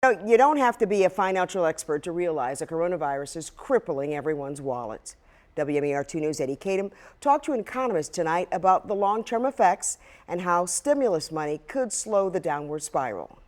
You don't have to be a financial expert to realize the coronavirus is crippling everyone's wallets. WMAR 2 News' Eddie Kadam talked to an economist tonight about the long-term effects and how stimulus money could slow the downward spiral.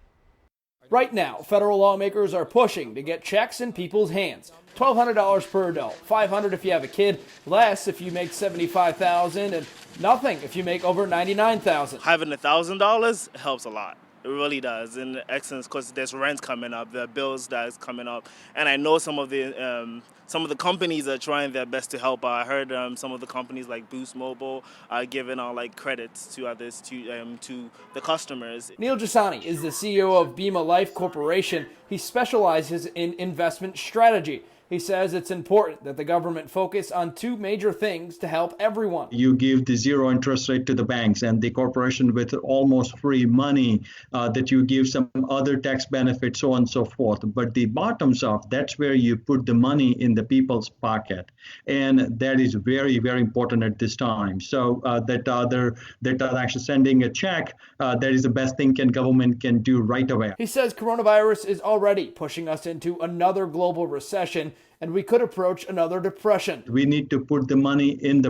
Right now, federal lawmakers are pushing to get checks in people's hands. $1,200 per adult, $500 if you have a kid, less if you make $75,000, and nothing if you make over $99,000. Having $1,000 helps a lot. It really does. In essence, because there's rent coming up, there are bills that is coming up, and I know some of the companies are trying their best to help. I heard some of the companies like Boost Mobile are giving out like credits to others to the customers. Neil Jasani is the CEO of Bima Life Corporation. He specializes in investment strategy. He says it's important that the government focus on two major things to help everyone. You give the zero interest rate to the banks and the corporation with almost free money, that you give some other tax benefits, so on and so forth. But the bottoms up, that's where you put the money in the people's pocket. And that is very, very important at this time. So that are actually sending a check, that is the best thing government can do right away. He says coronavirus is already pushing us into another global recession, and we could approach another depression. We need to put the money in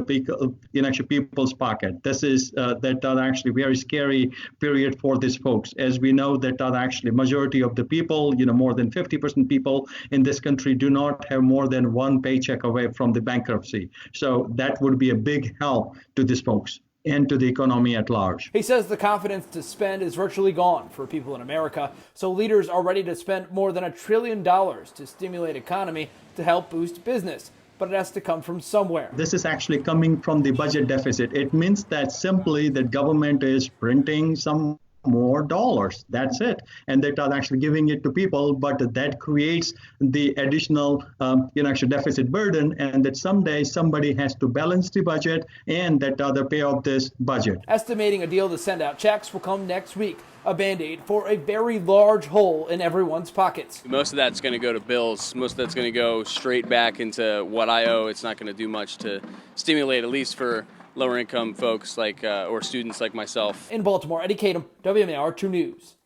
people's pocket. This is that are actually very scary period for these folks. As we know that are actually majority of the people, more than 50% people in this country do not have more than one paycheck away from the bankruptcy. So that would be a big help to these folks and to the economy at large. He says the confidence to spend is virtually gone for people in America, so leaders are ready to spend more than $1 trillion to stimulate economy to help boost business. But it has to come from somewhere. This is actually coming from the budget deficit. It means that simply that government is printing some more dollars. That's it. And they're actually giving it to people, but that creates the additional deficit burden, and that someday somebody has to balance the budget and that other pay off this budget. Estimating a deal to send out checks will come next week, a band-aid for a very large hole in everyone's pockets. Most of that's going to go to bills. Most of that's going to go straight back into what I owe. It's not going to do much to stimulate, at least for lower income folks or students like myself. In Baltimore, Eddie Kadam, WMAR 2 News.